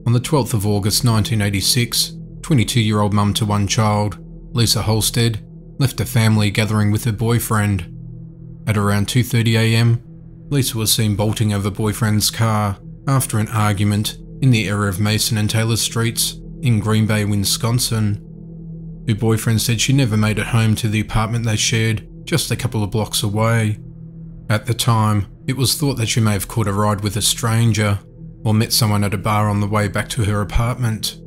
On the 12th of August 1986, 22-year-old mum to one child, Lisa Holstead, left a family gathering with her boyfriend. At around 2:30 am, Lisa was seen bolting over boyfriend's car after an argument in the area of Mason and Taylor Streets in Green Bay, Wisconsin. Her boyfriend said she never made it home to the apartment they shared just a couple of blocks away. At the time, it was thought that she may have caught a ride with a stranger or met someone at a bar on the way back to her apartment.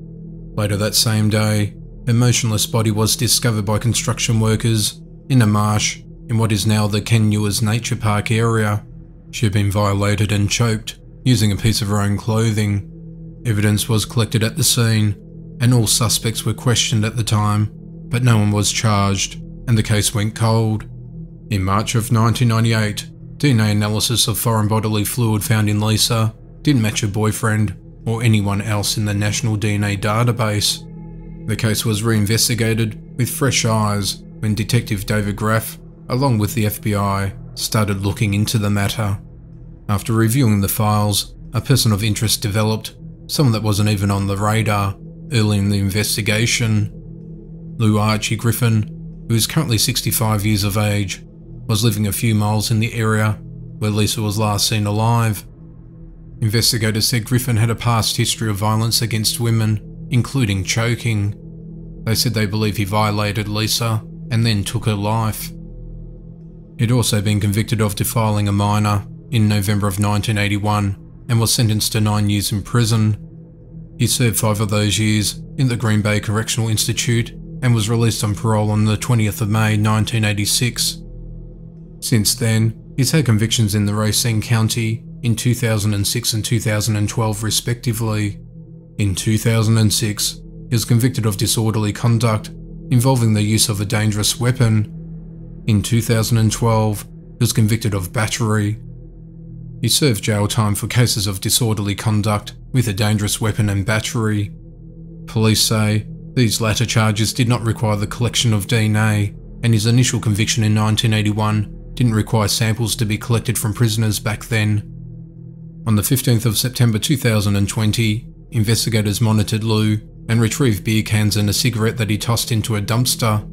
Later that same day, her motionless body was discovered by construction workers in a marsh in what is now the Ken Ewers Nature Park area. She had been violated and choked using a piece of her own clothing. Evidence was collected at the scene, and all suspects were questioned at the time, but no one was charged, and the case went cold. In March of 1998, DNA analysis of foreign bodily fluid found in Lisa didn't match her boyfriend or anyone else in the National DNA database. The case was reinvestigated with fresh eyes when Detective David Graff, along with the FBI, started looking into the matter. After reviewing the files, a person of interest developed, someone that wasn't even on the radar early in the investigation. Lou Archie Griffin, who is currently 65 years of age, was living a few miles in the area where Lisa was last seen alive. Investigators said Griffin had a past history of violence against women, including choking. They said they believe he violated Lisa and then took her life. He'd also been convicted of defiling a minor in November of 1981 and was sentenced to 9 years in prison. He served 5 of those years in the Green Bay Correctional Institute and was released on parole on the 20th of May 1986. Since then, he's had convictions in the Racine County in 2006 and 2012 respectively. In 2006, he was convicted of disorderly conduct involving the use of a dangerous weapon. In 2012, he was convicted of battery. He served jail time for cases of disorderly conduct with a dangerous weapon and battery. Police say these latter charges did not require the collection of DNA, and his initial conviction in 1981 didn't require samples to be collected from prisoners back then. On the 15th of September 2020, investigators monitored Lou and retrieved beer cans and a cigarette that he tossed into a dumpster.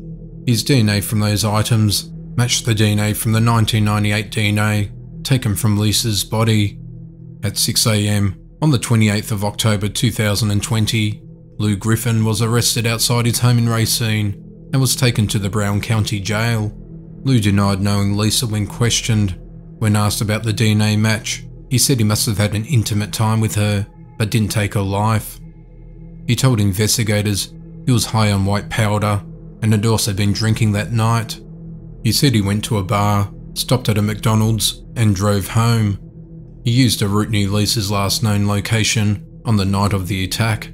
His DNA from those items matched the DNA from the 1998 DNA taken from Lisa's body. At 6 am on the 28th of October 2020, Lou Griffin was arrested outside his home in Racine and was taken to the Brown County Jail. Lou denied knowing Lisa when questioned. When asked about the DNA match, he said he must have had an intimate time with her, but didn't take her life. He told investigators he was high on white powder and had also been drinking that night. He said he went to a bar, stopped at a McDonald's, and drove home. He used a route near Lisa's last known location on the night of the attack.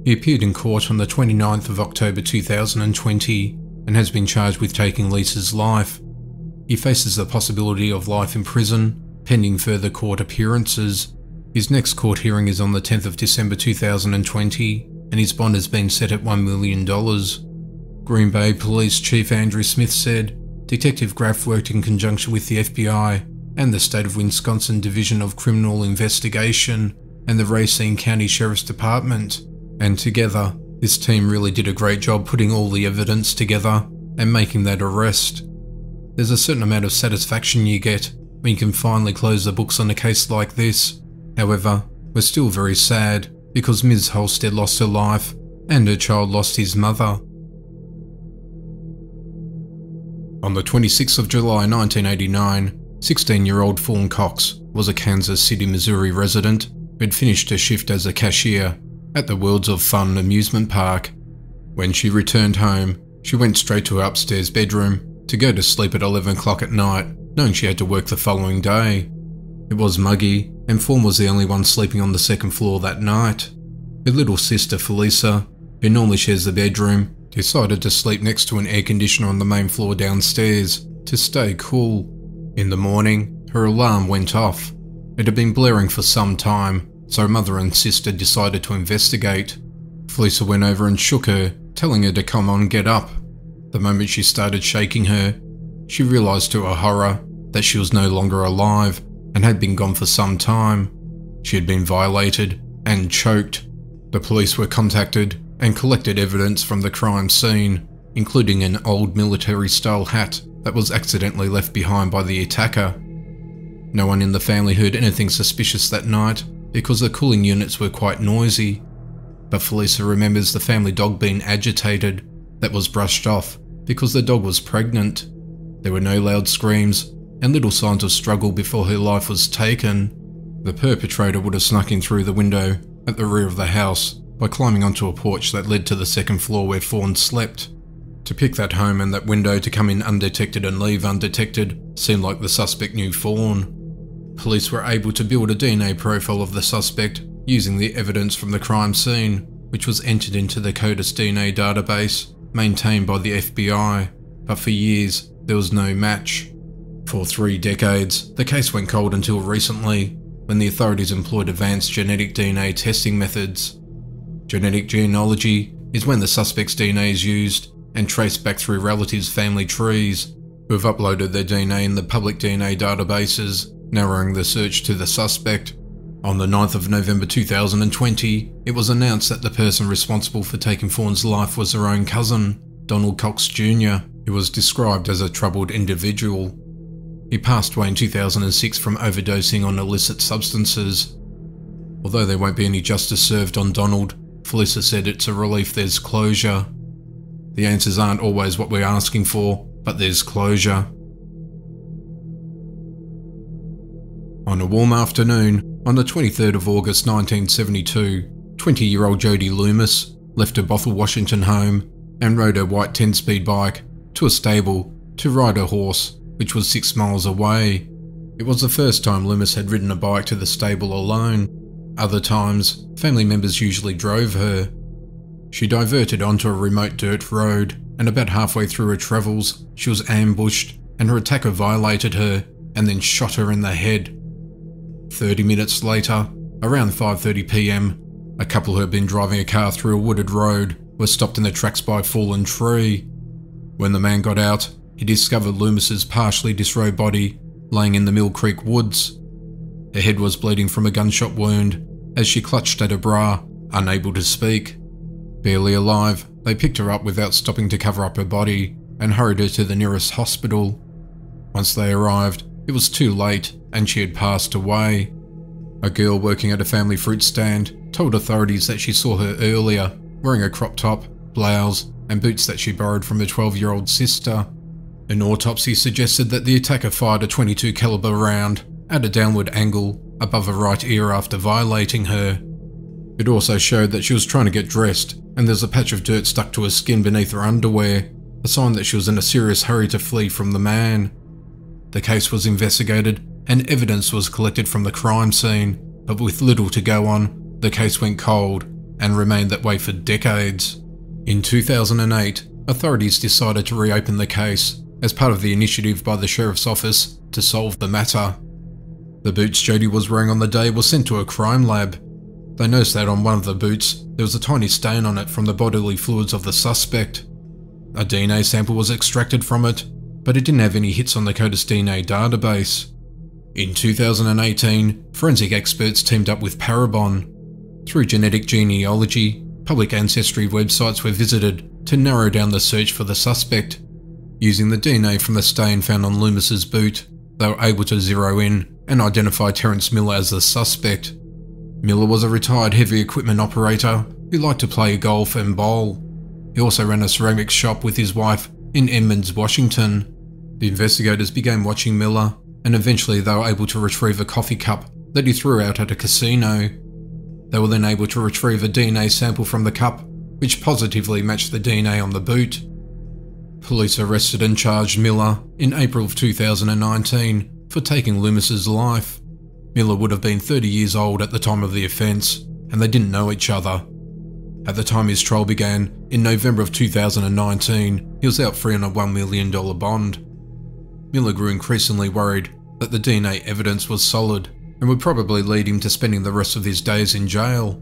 He appeared in court on the 29th of October 2020 and has been charged with taking Lisa's life. He faces the possibility of life in prison, pending further court appearances. His next court hearing is on the 10th of December 2020, and his bond has been set at $1 million. Green Bay Police Chief Andrew Smith said, Detective Graff worked in conjunction with the FBI and the State of Wisconsin Division of Criminal Investigation and the Racine County Sheriff's Department, and together, this team really did a great job putting all the evidence together and making that arrest. There's a certain amount of satisfaction you get when you can finally close the books on a case like this. However, we're still very sad because Ms. Holstead lost her life and her child lost his mother. On the 26th of July 1989, 16-year-old Fawn Cox was a Kansas City, Missouri resident who had finished her shift as a cashier at the Worlds of Fun amusement park. When she returned home, she went straight to her upstairs bedroom to go to sleep at 11 o'clock at night, knowing she had to work the following day. It was muggy, and Fawn was the only one sleeping on the second floor that night. Her little sister Felisa, who normally shares the bedroom, decided to sleep next to an air conditioner on the main floor downstairs to stay cool. In the morning, her alarm went off. It had been blaring for some time, so her mother and sister decided to investigate. Felisa went over and shook her, telling her to come on, get up. The moment she started shaking her, she realised to her horror that she was no longer alive and had been gone for some time. She had been violated and choked. The police were contacted and collected evidence from the crime scene, including an old military-style hat that was accidentally left behind by the attacker. No one in the family heard anything suspicious that night because the cooling units were quite noisy, but Felisa remembers the family dog being agitated that was brushed off because the dog was pregnant. There were no loud screams and little signs of struggle before her life was taken. The perpetrator would have snuck in through the window at the rear of the house by climbing onto a porch that led to the second floor where Fawn slept. To pick that home and that window to come in undetected and leave undetected seemed like the suspect knew Fawn. Police were able to build a DNA profile of the suspect using the evidence from the crime scene, which was entered into the CODIS DNA database maintained by the FBI, but for years there was no match. For 3 decades, the case went cold until recently, when the authorities employed advanced genetic DNA testing methods. Genetic genealogy is when the suspect's DNA is used and traced back through relatives' family trees who have uploaded their DNA in the public DNA databases, narrowing the search to the suspect. On the 9th of November 2020, it was announced that the person responsible for taking Fawn's life was her own cousin, Donald Cox Jr., who was described as a troubled individual. He passed away in 2006 from overdosing on illicit substances. Although there won't be any justice served on Donald, Felisa said it's a relief there's closure. The answers aren't always what we're asking for, but there's closure. On a warm afternoon, on the 23rd of August 1972, 20-year-old Jody Loomis left her Bothell, Washington home and rode her white 10-speed bike to a stable to ride her horse, which was 6 miles away. It was the first time Loomis had ridden a bike to the stable alone. Other times, family members usually drove her. She diverted onto a remote dirt road, and about halfway through her travels, she was ambushed and her attacker violated her and then shot her in the head. 30 minutes later, around 5:30 PM, a couple who had been driving a car through a wooded road were stopped in their tracks by a fallen tree. When the man got out, he discovered Loomis's partially disrobed body laying in the Mill Creek woods. Her head was bleeding from a gunshot wound as she clutched at her bra, unable to speak. Barely alive, they picked her up without stopping to cover up her body and hurried her to the nearest hospital. Once they arrived, it was too late and she had passed away. A girl working at a family fruit stand told authorities that she saw her earlier, wearing a crop top, blouse, and boots that she borrowed from her 12-year-old sister. An autopsy suggested that the attacker fired a .22 caliber round at a downward angle above her right ear after violating her. It also showed that she was trying to get dressed, and there's a patch of dirt stuck to her skin beneath her underwear, a sign that she was in a serious hurry to flee from the man. The case was investigated and evidence was collected from the crime scene, but with little to go on, the case went cold and remained that way for decades. In 2008, authorities decided to reopen the case as part of the initiative by the Sheriff's Office to solve the matter. The boots Jody was wearing on the day were sent to a crime lab. They noticed that on one of the boots, there was a tiny stain on it from the bodily fluids of the suspect. A DNA sample was extracted from it, but it didn't have any hits on the CODIS DNA database. In 2018, forensic experts teamed up with Parabon. Through genetic genealogy, public ancestry websites were visited to narrow down the search for the suspect. Using the DNA from the stain found on Loomis's boot, they were able to zero in and identify Terence Miller as the suspect. Miller was a retired heavy equipment operator who liked to play golf and bowl. He also ran a ceramics shop with his wife in Edmonds, Washington. The investigators began watching Miller, and eventually they were able to retrieve a coffee cup that he threw out at a casino. They were then able to retrieve a DNA sample from the cup, which positively matched the DNA on the boot. Police arrested and charged Miller in April of 2019 for taking Loomis's life. Miller would have been 30 years old at the time of the offence, and they didn't know each other. At the time his trial began, in November of 2019, he was out free on a $1 million bond. Miller grew increasingly worried that the DNA evidence was solid and would probably lead him to spending the rest of his days in jail.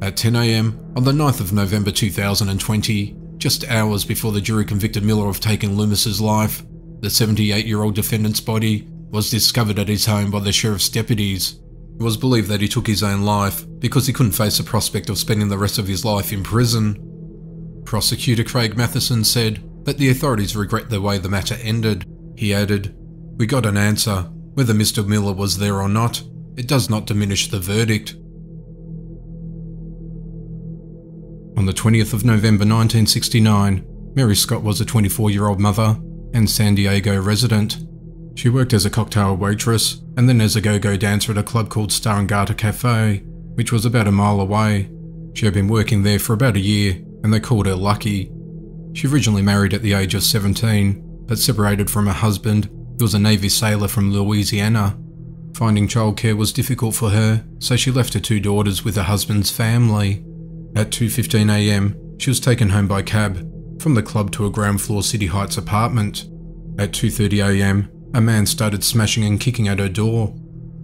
At 10 AM on the 9th of November 2020, just hours before the jury convicted Miller of taking Loomis's life, The 78-year-old defendant's body was discovered at his home by the sheriff's deputies. It was believed that he took his own life because he couldn't face the prospect of spending the rest of his life in prison. Prosecutor Craig Matheson said that the authorities regret the way the matter ended. He added, "We got an answer. Whether Mr. Miller was there or not, it does not diminish the verdict." On the 20th of November 1969, Mary Scott was a 24-year-old mother and San Diego resident. She worked as a cocktail waitress and then as a go-go dancer at a club called Star and Garter Cafe, which was about a mile away. She had been working there for about a year and they called her lucky. She originally married at the age of 17, but separated from her husband, who was a Navy sailor from Louisiana. Finding childcare was difficult for her, so she left her 2 daughters with her husband's family. At 2:15 a.m, she was taken home by cab from the club to a ground floor City Heights apartment. At 2:30 a.m, a man started smashing and kicking at her door.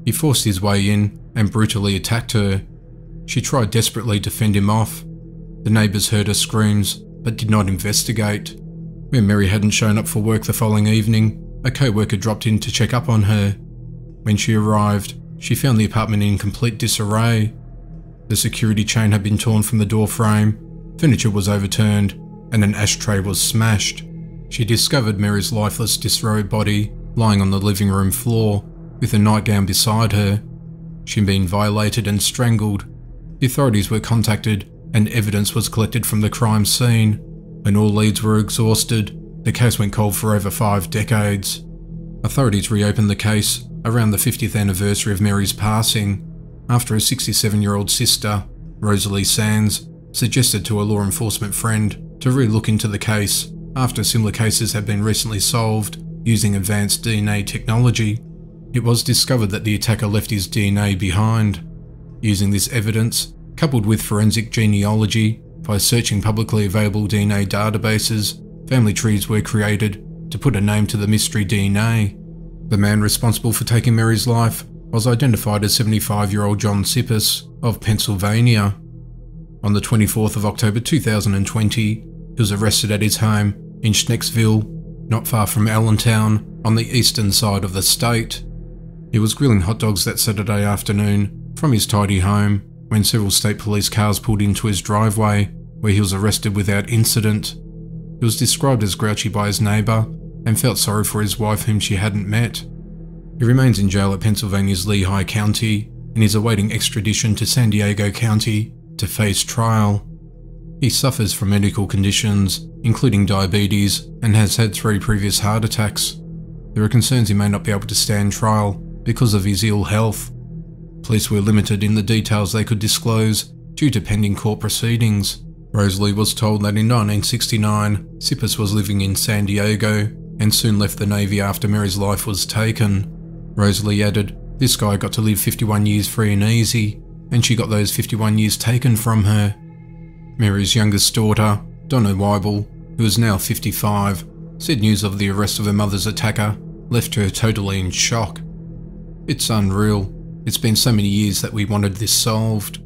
He forced his way in and brutally attacked her. She tried desperately to fend him off. The neighbours heard her screams, but did not investigate. When Mary hadn't shown up for work the following evening, a co-worker dropped in to check up on her. When she arrived, she found the apartment in complete disarray. The security chain had been torn from the door frame, furniture was overturned, and an ashtray was smashed. She discovered Mary's lifeless, disrobed body lying on the living room floor, with a nightgown beside her. She'd been violated and strangled. The authorities were contacted, and evidence was collected from the crime scene. When all leads were exhausted, the case went cold for over 5 decades. Authorities reopened the case around the 50th anniversary of Mary's passing, after a 67-year-old sister, Rosalie Sands, suggested to a law enforcement friend to re-look into the case after similar cases had been recently solved using advanced DNA technology. It was discovered that the attacker left his DNA behind. Using this evidence, coupled with forensic genealogy, by searching publicly available DNA databases, family trees were created to put a name to the mystery DNA. The man responsible for taking Mary's life was identified as 75-year-old John Sippis of Pennsylvania. On the 24th of October 2020, he was arrested at his home in Schnecksville, not far from Allentown, on the eastern side of the state. He was grilling hot dogs that Saturday afternoon from his tidy home when several state police cars pulled into his driveway, where he was arrested without incident. He was described as grouchy by his neighbour and felt sorry for his wife, whom she hadn't met. He remains in jail at Pennsylvania's Lehigh County and is awaiting extradition to San Diego County to face trial. He suffers from medical conditions, including diabetes, and has had 3 previous heart attacks. There are concerns he may not be able to stand trial because of his ill health. Police were limited in the details they could disclose due to pending court proceedings. Rosalie was told that in 1969, Sippis was living in San Diego and soon left the Navy after Mary's life was taken. Rosalie added, "This guy got to live 51 years free and easy, and she got those 51 years taken from her." Mary's youngest daughter, Donna Weibel, who is now 55, said news of the arrest of her mother's attacker left her totally in shock. "It's unreal. It's been so many years that we wanted this solved."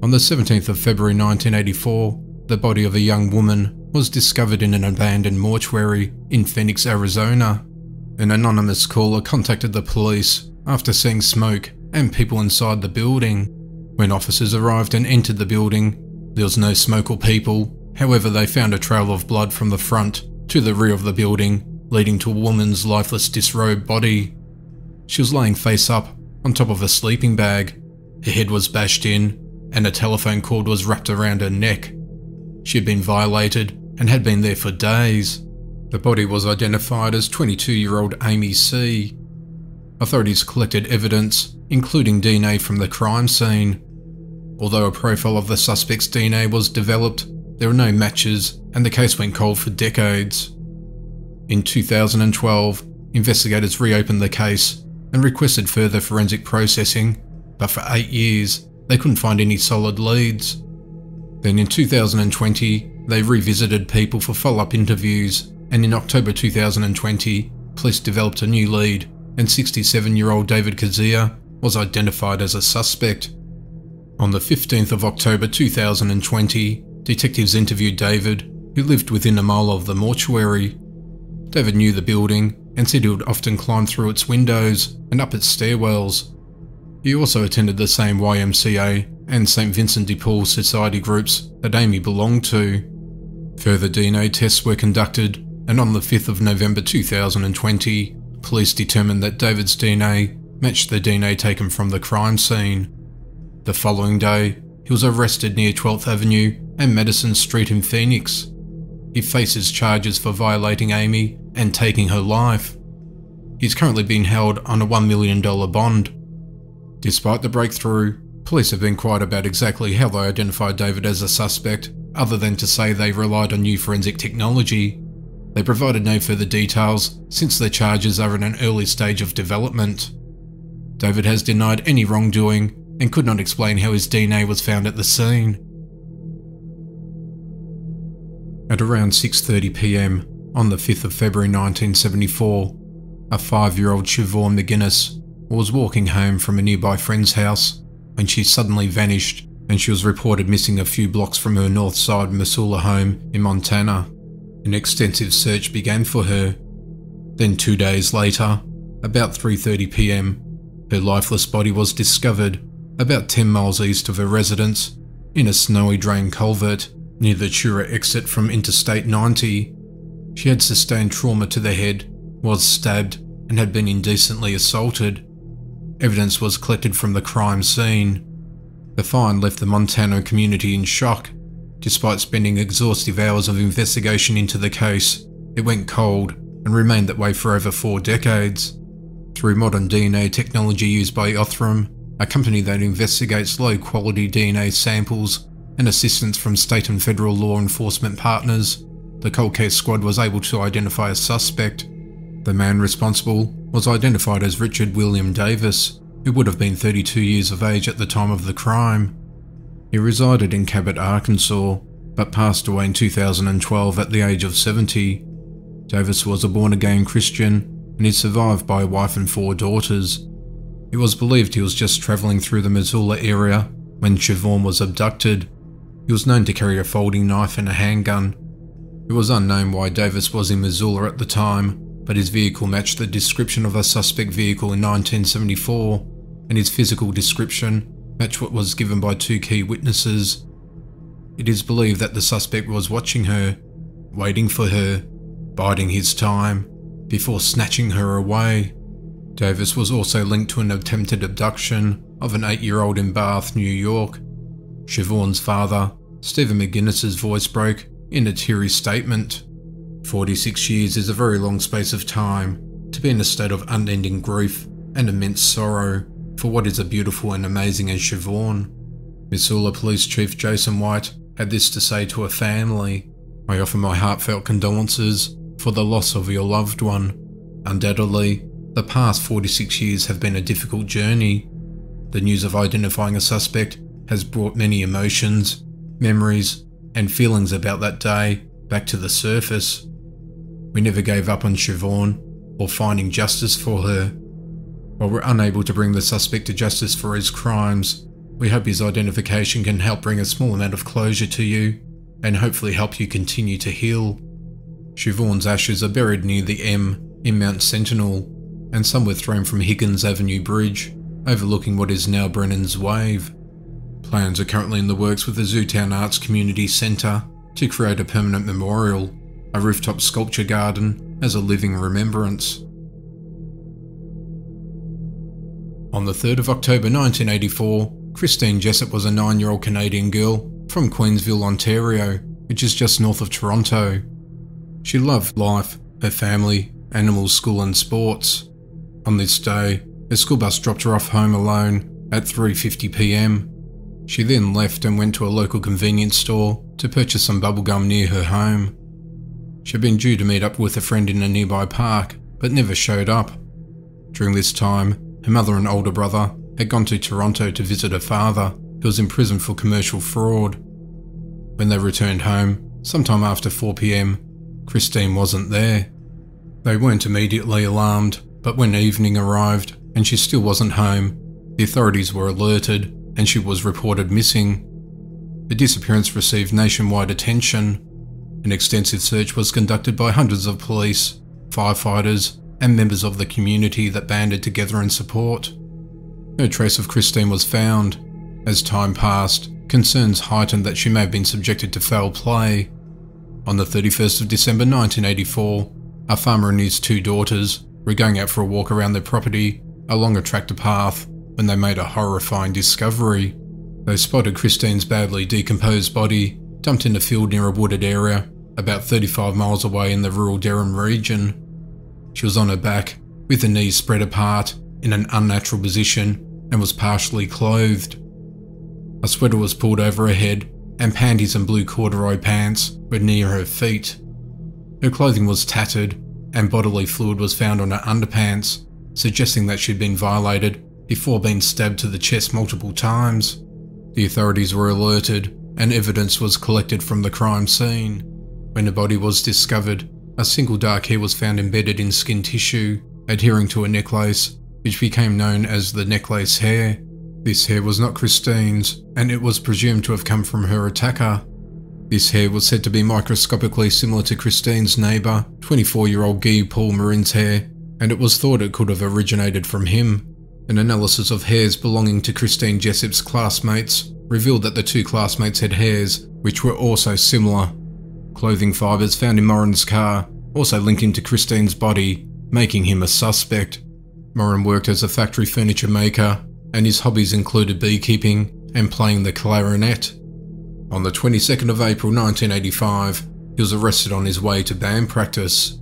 On the 17th of February 1984, the body of a young woman was discovered in an abandoned mortuary in Phoenix, Arizona. An anonymous caller contacted the police after seeing smoke and people inside the building. When officers arrived and entered the building, there was no smoke or people. However, they found a trail of blood from the front to the rear of the building, leading to a woman's lifeless, disrobed body. She was laying face up on top of a sleeping bag. Her head was bashed in, and a telephone cord was wrapped around her neck. She had been violated and had been there for days. The body was identified as 22-year-old Aimee See. Authorities collected evidence, including DNA from the crime scene. Although a profile of the suspect's DNA was developed, there were no matches and the case went cold for decades. In 2012, investigators reopened the case and requested further forensic processing, but for 8 years, they couldn't find any solid leads. Then in 2020, they revisited people for follow-up interviews, and in October 2020, police developed a new lead, and 67-year-old David Kazia was identified as a suspect. On the 15th of October 2020, detectives interviewed David, who lived within a mile of the mortuary. David knew the building and said he would often climb through its windows and up its stairwells. He also attended the same YMCA and St. Vincent de Paul Society groups that Aimee belonged to. Further DNA tests were conducted, and on the 5th of November 2020, police determined that David's DNA matched the DNA taken from the crime scene. The following day, he was arrested near 12th Avenue and Madison Street in Phoenix. He faces charges for violating Aimee and taking her life. He's currently being held on a $1 million bond. Despite the breakthrough, police have been quiet about exactly how they identified David as a suspect, other than to say they relied on new forensic technology. They provided no further details since their charges are in an early stage of development. David has denied any wrongdoing and could not explain how his DNA was found at the scene. At around 6:30 p.m. on the 5th of February 1974, a 5-year-old Siobhan McGuinness was walking home from a nearby friend's house when she suddenly vanished, and she was reported missing a few blocks from her north side Missoula home in Montana. An extensive search began for her. Then 2 days later, about 3:30 p.m, her lifeless body was discovered about 10 miles east of her residence in a snowy drain culvert near the Chura exit from Interstate 90. She had sustained trauma to the head, was stabbed, and had been indecently assaulted. Evidence was collected from the crime scene. The find left the Montana community in shock. Despite spending exhaustive hours of investigation into the case, it went cold and remained that way for over 4 decades. Through modern DNA technology used by Othram, a company that investigates low-quality DNA samples, and assistance from state and federal law enforcement partners, the cold case squad was able to identify a suspect. The man responsible was identified as Richard William Davis, who would have been 32 years of age at the time of the crime. He resided in Cabot, Arkansas, but passed away in 2012 at the age of 70. Davis was a born-again Christian and is survived by a wife and 4 daughters. It was believed he was just travelling through the Missoula area when Siobhan was abducted. He was known to carry a folding knife and a handgun. It was unknown why Davis was in Missoula at the time, but his vehicle matched the description of a suspect vehicle in 1974, and his physical description matched what was given by 2 key witnesses. It is believed that the suspect was watching her, waiting for her, biding his time, before snatching her away. Davis was also linked to an attempted abduction of an 8-year-old in Bath, New York. Siobhan's father, Stephen McGuinness's voice broke in a teary statement. 46 years is a very long space of time to be in a state of unending grief and immense sorrow for what is a beautiful and amazing as Siobhan. Missoula Police Chief Jason White had this to say to her family: "I offer my heartfelt condolences for the loss of your loved one. Undoubtedly, the past 46 years have been a difficult journey. The news of identifying a suspect has brought many emotions, memories, and feelings about that day back to the surface. We never gave up on Siobhan or finding justice for her. While we're unable to bring the suspect to justice for his crimes, we hope his identification can help bring a small amount of closure to you and hopefully help you continue to heal." Siobhan's ashes are buried near the M in Mount Sentinel, and some were thrown from Higgins Avenue Bridge, overlooking what is now Brennan's Wave. Plans are currently in the works with the Zootown Arts Community Centre to create a permanent memorial, a rooftop sculpture garden as a living remembrance. On the 3rd of October 1984, Christine Jessop was a 9-year-old Canadian girl from Queensville, Ontario, which is just north of Toronto. She loved life, her family, animals, school and sports. On this day, her school bus dropped her off home alone at 3:50 p.m. She then left and went to a local convenience store to purchase some bubblegum near her home. She had been due to meet up with a friend in a nearby park, but never showed up. During this time, her mother and older brother had gone to Toronto to visit her father, who was in prison for commercial fraud. When they returned home, sometime after 4 p.m, Christine wasn't there. They weren't immediately alarmed, but when evening arrived and she still wasn't home, the authorities were alerted and she was reported missing. The disappearance received nationwide attention. An extensive search was conducted by hundreds of police, firefighters, and members of the community that banded together in support. No trace of Christine was found. As time passed, concerns heightened that she may have been subjected to foul play. On the 31st of December 1984, a farmer and his 2 daughters were going out for a walk around their property along a tractor path when they made a horrifying discovery. They spotted Christine's badly decomposed body dumped in a field near a wooded area about 35 miles away in the rural Durham region. She was on her back, with her knees spread apart in an unnatural position, and was partially clothed. A sweater was pulled over her head, and panties and blue corduroy pants were near her feet. Her clothing was tattered, and bodily fluid was found on her underpants, suggesting that she'd been violated before being stabbed to the chest multiple times. The authorities were alerted, and evidence was collected from the crime scene. When the body was discovered, a single dark hair was found embedded in skin tissue, adhering to a necklace, which became known as the necklace hair. This hair was not Christine's, and it was presumed to have come from her attacker. This hair was said to be microscopically similar to Christine's neighbour, 24-year-old Guy Paul Marin's hair, and it was thought it could have originated from him. An analysis of hairs belonging to Christine Jessop's classmates revealed that the 2 classmates had hairs which were also similar. Clothing fibres found in Moran's car also linked him to Christine's body, making him a suspect. Moran worked as a factory furniture maker, and his hobbies included beekeeping and playing the clarinet. On the 22nd of April 1985, he was arrested on his way to band practice.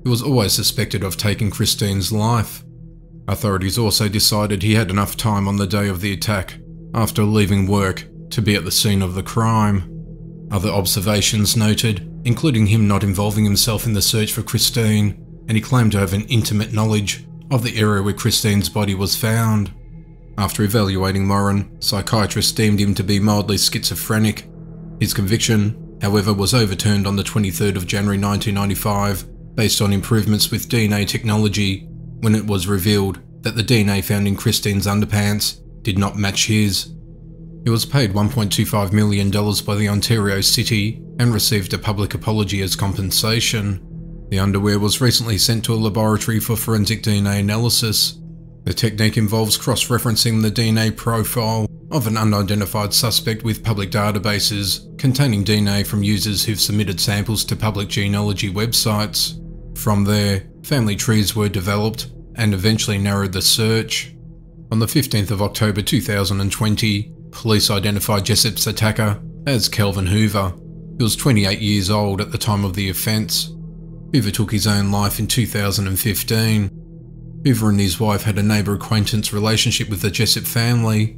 He was always suspected of taking Christine's life. Authorities also decided he had enough time on the day of the attack, after leaving work, to be at the scene of the crime. Other observations noted, including him not involving himself in the search for Christine, and he claimed to have an intimate knowledge of the area where Christine's body was found. After evaluating Moran, psychiatrists deemed him to be mildly schizophrenic. His conviction, however, was overturned on the 23rd of January 1995 based on improvements with DNA technology, when it was revealed that the DNA found in Christine's underpants did not match his. He was paid $1.25 million by the Ontario City and received a public apology as compensation. The underwear was recently sent to a laboratory for forensic DNA analysis. The technique involves cross-referencing the DNA profile of an unidentified suspect with public databases containing DNA from users who've submitted samples to public genealogy websites. From there, family trees were developed and eventually narrowed the search. On the 15th of October 2020, police identified Jessop's attacker as Kelvin Hoover. He was 28 years old at the time of the offence. Hoover took his own life in 2015. Hoover and his wife had a neighbour-acquaintance relationship with the Jessop family.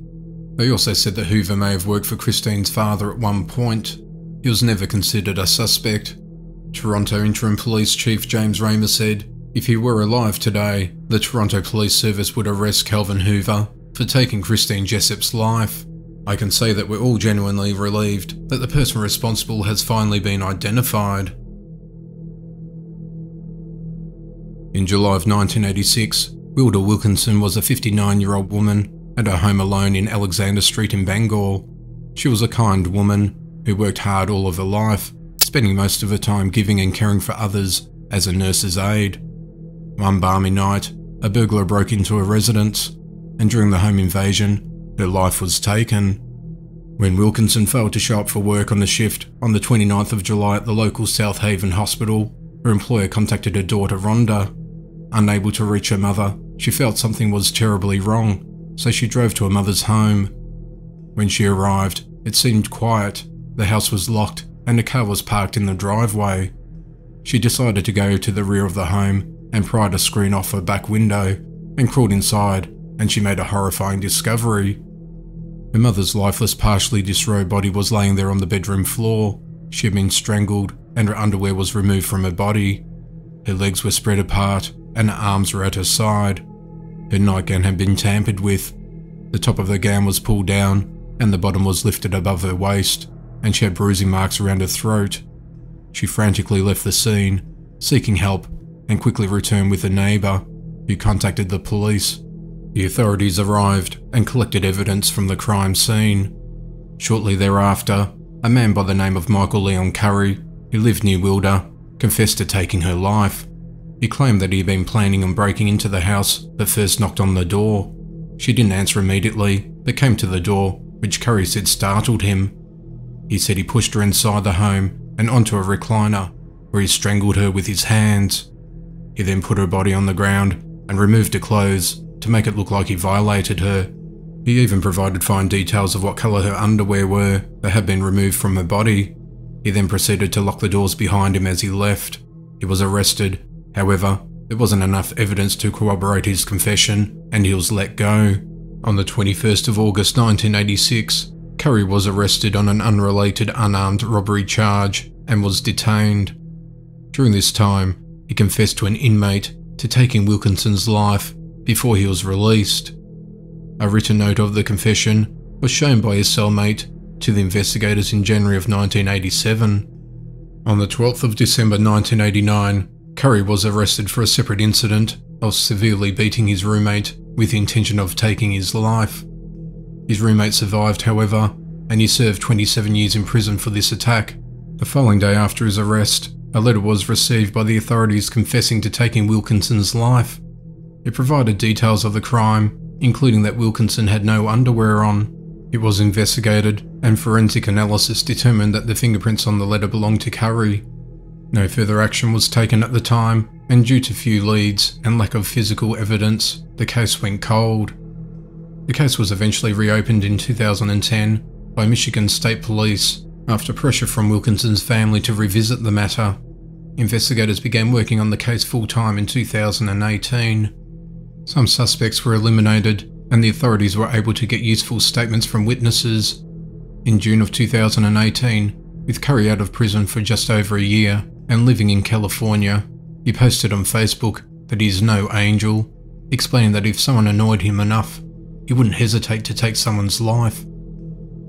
They also said that Hoover may have worked for Christine's father at one point. He was never considered a suspect. Toronto Interim Police Chief James Raymer said, "If he were alive today, the Toronto Police Service would arrest Kelvin Hoover for taking Christine Jessop's life. I can say that we're all genuinely relieved that the person responsible has finally been identified." In July of 1986, Wilda Wilkinson was a 59-year-old woman at her home alone in Alexander Street in Bangor. She was a kind woman who worked hard all of her life, spending most of her time giving and caring for others as a nurse's aide. One balmy night, a burglar broke into her residence, and during the home invasion, her life was taken. When Wilkinson failed to show up for work on the shift on the 29th of July at the local South Haven hospital, her employer contacted her daughter Rhonda. Unable to reach her mother, she felt something was terribly wrong, so she drove to her mother's home. When she arrived, it seemed quiet, the house was locked, and a car was parked in the driveway. She decided to go to the rear of the home and pried a screen off her back window and crawled inside, and she made a horrifying discovery. Her mother's lifeless, partially disrobed body was laying there on the bedroom floor. She had been strangled, and her underwear was removed from her body. Her legs were spread apart, and her arms were at her side. Her nightgown had been tampered with. The top of her gown was pulled down, and the bottom was lifted above her waist, and she had bruising marks around her throat. She frantically left the scene, seeking help, and quickly returned with a neighbour, who contacted the police. The authorities arrived and collected evidence from the crime scene. Shortly thereafter, a man by the name of Michael Leon Curry who lived near Wilda, confessed to taking her life. He claimed that he had been planning on breaking into the house but first knocked on the door. She didn't answer immediately, but came to the door, which Curry said startled him. He said he pushed her inside the home and onto a recliner, where he strangled her with his hands. He then put her body on the ground and removed her clothes to make it look like he violated her. He even provided fine details of what colour her underwear were that had been removed from her body. He then proceeded to lock the doors behind him as he left. He was arrested. However, there wasn't enough evidence to corroborate his confession, and he was let go. On the 21st of August 1986, Curry was arrested on an unrelated unarmed robbery charge and was detained. During this time, he confessed to an inmate to taking Wilkinson's life before he was released. A written note of the confession was shown by his cellmate to the investigators in January of 1987. On the 12th of December 1989, Curry was arrested for a separate incident of severely beating his roommate with the intention of taking his life. His roommate survived, however, and he served 27 years in prison for this attack. The following day after his arrest, a letter was received by the authorities confessing to taking Wilkinson's life. It provided details of the crime, including that Wilkinson had no underwear on. It was investigated, and forensic analysis determined that the fingerprints on the letter belonged to Curry. No further action was taken at the time, and due to few leads and lack of physical evidence, the case went cold. The case was eventually reopened in 2010 by Michigan State Police after pressure from Wilkinson's family to revisit the matter. Investigators began working on the case full-time in 2018. Some suspects were eliminated, and the authorities were able to get useful statements from witnesses. In June of 2018, with Curry out of prison for just over a year and living in California, he posted on Facebook that he is no angel, explaining that if someone annoyed him enough, he wouldn't hesitate to take someone's life.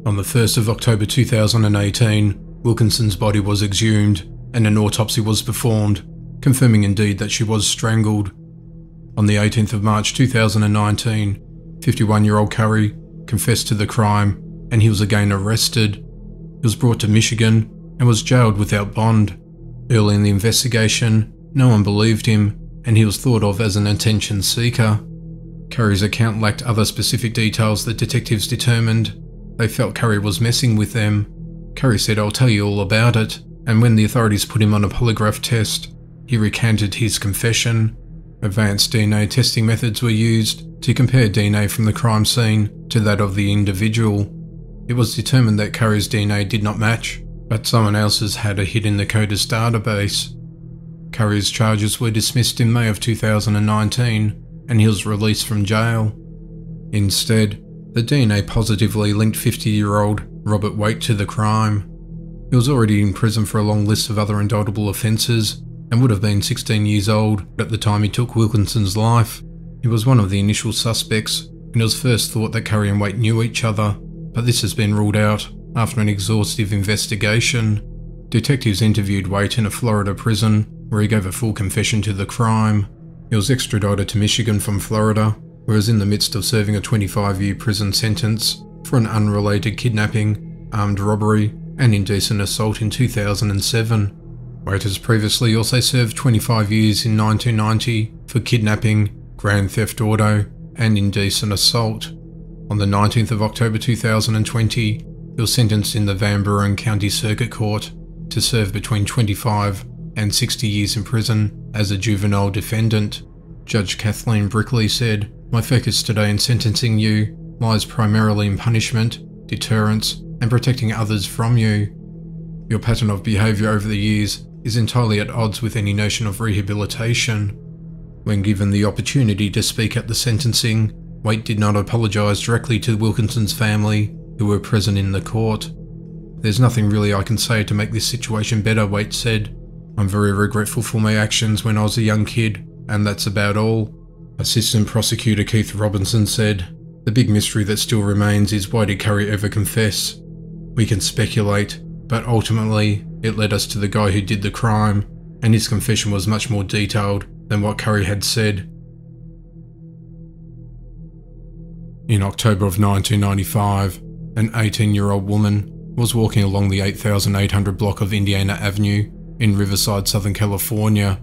On the 1st of October 2018, Wilkinson's body was exhumed and an autopsy was performed, confirming indeed that she was strangled. On the 18th of March 2019, 51-year-old Curry confessed to the crime and he was again arrested. He was brought to Michigan and was jailed without bond. Early in the investigation, no one believed him and he was thought of as an attention seeker. Curry's account lacked other specific details that detectives determined. They felt Curry was messing with them. Curry said, "I'll tell you all about it," and when the authorities put him on a polygraph test, he recanted his confession. Advanced DNA testing methods were used to compare DNA from the crime scene to that of the individual. It was determined that Curry's DNA did not match, but someone else's had a hit in the CODIS database. Curry's charges were dismissed in May of 2019, and he was released from jail. Instead, the DNA positively linked 50-year-old Robert Waite to the crime. He was already in prison for a long list of other indictable offences and would have been 16 years old at the time he took Wilkinson's life. He was one of the initial suspects, and it was first thought that Curry and Waite knew each other, but this has been ruled out after an exhaustive investigation. Detectives interviewed Waite in a Florida prison, where he gave a full confession to the crime. He was extradited to Michigan from Florida, where he was in the midst of serving a 25-year prison sentence for an unrelated kidnapping, armed robbery, and indecent assault in 2007. Waite has previously also served 25 years in 1990 for kidnapping, grand theft auto, and indecent assault. On the 19th of October 2020, he was sentenced in the Van Buren County Circuit Court to serve between 25 and 60 years in prison as a juvenile defendant. Judge Kathleen Brickley said, "My focus today in sentencing you lies primarily in punishment, deterrence, and protecting others from you. Your pattern of behaviour over the years is entirely at odds with any notion of rehabilitation." When given the opportunity to speak at the sentencing, Waite did not apologise directly to Wilkinson's family, who were present in the court. "There's nothing really I can say to make this situation better," Waite said. "I'm very regretful for my actions when I was a young kid, and that's about all." Assistant Prosecutor Keith Robinson said, "The big mystery that still remains is why did Curry ever confess? We can speculate, but ultimately it led us to the guy who did the crime, and his confession was much more detailed than what Curry had said." In October of 1995, an 18-year-old woman was walking along the 8800 block of Indiana Avenue in Riverside, Southern California,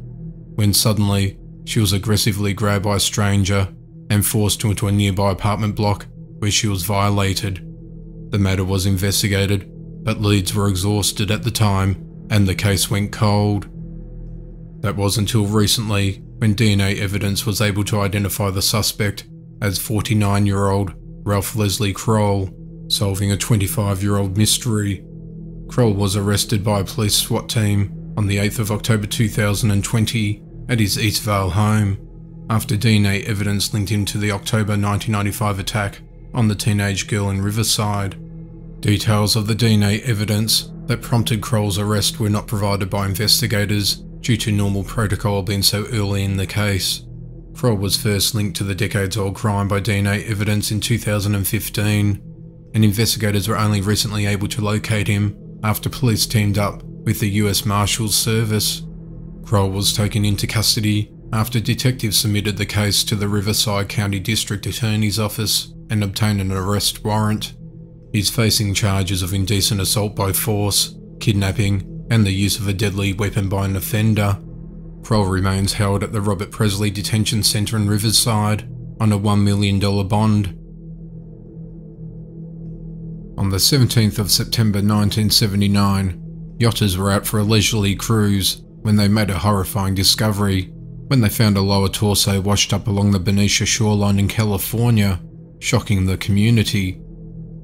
when suddenly she was aggressively grabbed by a stranger and forced into a nearby apartment block where she was violated. The matter was investigated, but leads were exhausted at the time and the case went cold. That was until recently when DNA evidence was able to identify the suspect as 49-year-old Ralph Leslie Kroll, solving a 25-year-old mystery. Kroll was arrested by a police SWAT team on the 8th of October 2020 at his Eastvale home, after DNA evidence linked him to the October 1995 attack on the teenage girl in Riverside. Details of the DNA evidence that prompted Kroll's arrest were not provided by investigators due to normal protocol being so early in the case. Kroll was first linked to the decades-old crime by DNA evidence in 2015, and investigators were only recently able to locate him after police teamed up with the US Marshals Service. Kroll was taken into custody after detectives submitted the case to the Riverside County District Attorney's Office and obtained an arrest warrant. He's facing charges of indecent assault by force, kidnapping, and the use of a deadly weapon by an offender. Kroll remains held at the Robert Presley Detention Centre in Riverside on a $1 million bond. On the 17th of September 1979, yachters were out for a leisurely cruise when they made a horrifying discovery when they found a lower torso washed up along the Benicia shoreline in California, shocking the community.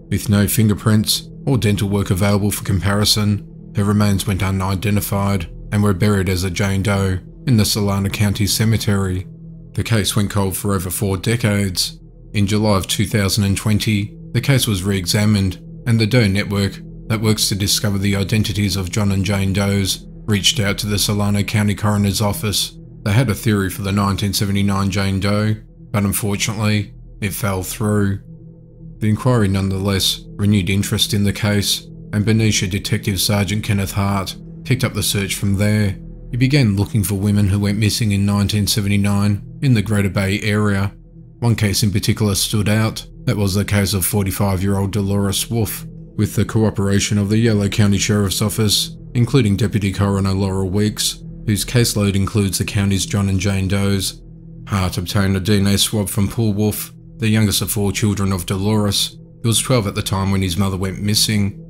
With no fingerprints or dental work available for comparison, her remains went unidentified and were buried as a Jane Doe in the Solano County Cemetery. The case went cold for over 4 decades. In July of 2020, the case was re-examined, and the Doe Network, that works to discover the identities of John and Jane Does, reached out to the Solano County Coroner's Office. They had a theory for the 1979 Jane Doe, but unfortunately, it fell through. The inquiry nonetheless renewed interest in the case, and Benicia Detective Sergeant Kenneth Hart picked up the search from there. He began looking for women who went missing in 1979 in the Greater Bay Area. One case in particular stood out. That was the case of 45-year-old Dolores Wulff, with the cooperation of the Yolo County Sheriff's Office, including Deputy Coroner Laurel Weeks, whose caseload includes the county's John and Jane Does. Hart obtained a DNA swab from Paul Wulff, the youngest of 4 children of Dolores, who was 12 at the time when his mother went missing.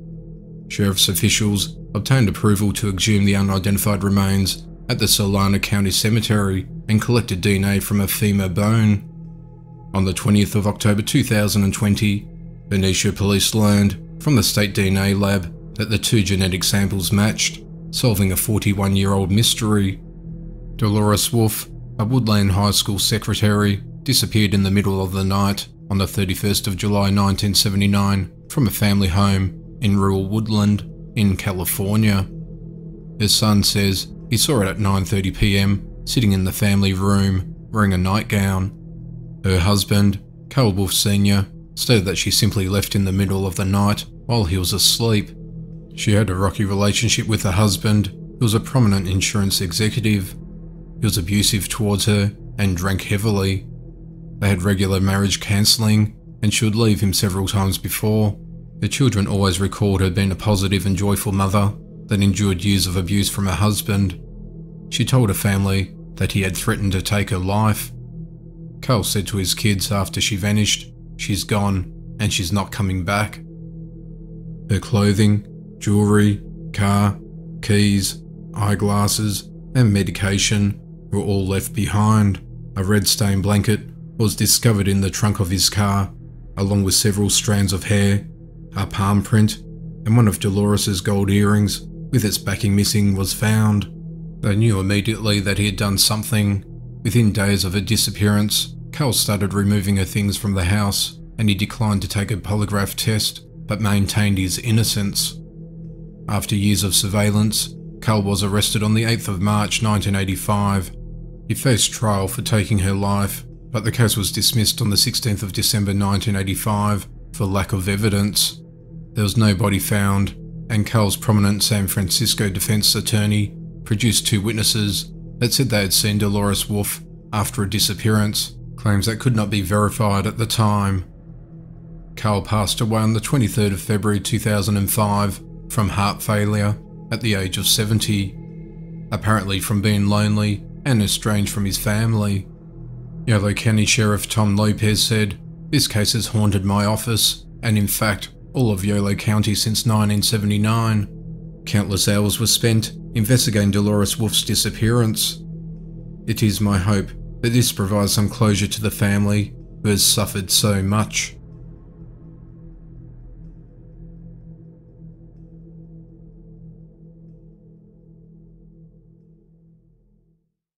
Sheriff's officials obtained approval to exhume the unidentified remains at the Solano County Cemetery and collected DNA from a femur bone. On the 20th of October 2020, Benicia police learned from the state DNA lab that the 2 genetic samples matched, solving a 41-year-old mystery. Dolores Wulff, a Woodland High School secretary, disappeared in the middle of the night on the 31st of July 1979 from a family home in rural Woodland in California. Her son says he saw her at 9:30 p.m. sitting in the family room wearing a nightgown. Her husband, Carl Wulff Sr., stated that she simply left in the middle of the night while he was asleep. She had a rocky relationship with her husband, who was a prominent insurance executive. He was abusive towards her and drank heavily. They had regular marriage counselling, and she would leave him several times before. The children always recalled her being a positive and joyful mother that endured years of abuse from her husband. She told her family that he had threatened to take her life. Carl said to his kids after she vanished, "She's gone, and she's not coming back." Her clothing, jewellery, car, keys, eyeglasses, and medication were all left behind. A red stained blanket was discovered in the trunk of his car, along with several strands of hair, a palm print, and one of Dolores's gold earrings, with its backing missing, was found. They knew immediately that he had done something. Within days of her disappearance, Carl started removing her things from the house, and he declined to take a polygraph test, but maintained his innocence. After years of surveillance, Carl was arrested on the 8th of March 1985. He faced trial for taking her life, but the case was dismissed on the 16th of December 1985 for lack of evidence. There was no body found, and Carl's prominent San Francisco defense attorney produced 2 witnesses that said they had seen Dolores Wulff after a disappearance, claims that could not be verified at the time. Carl passed away on the 23rd of February 2005 from heart failure at the age of 70, apparently from being lonely and estranged from his family. Yolo County Sheriff Tom Lopez said, "This case has haunted my office, and in fact, all of Yolo County since 1979. Countless hours were spent investigating Dolores Wulff's disappearance. It is my hope that this provides some closure to the family who has suffered so much."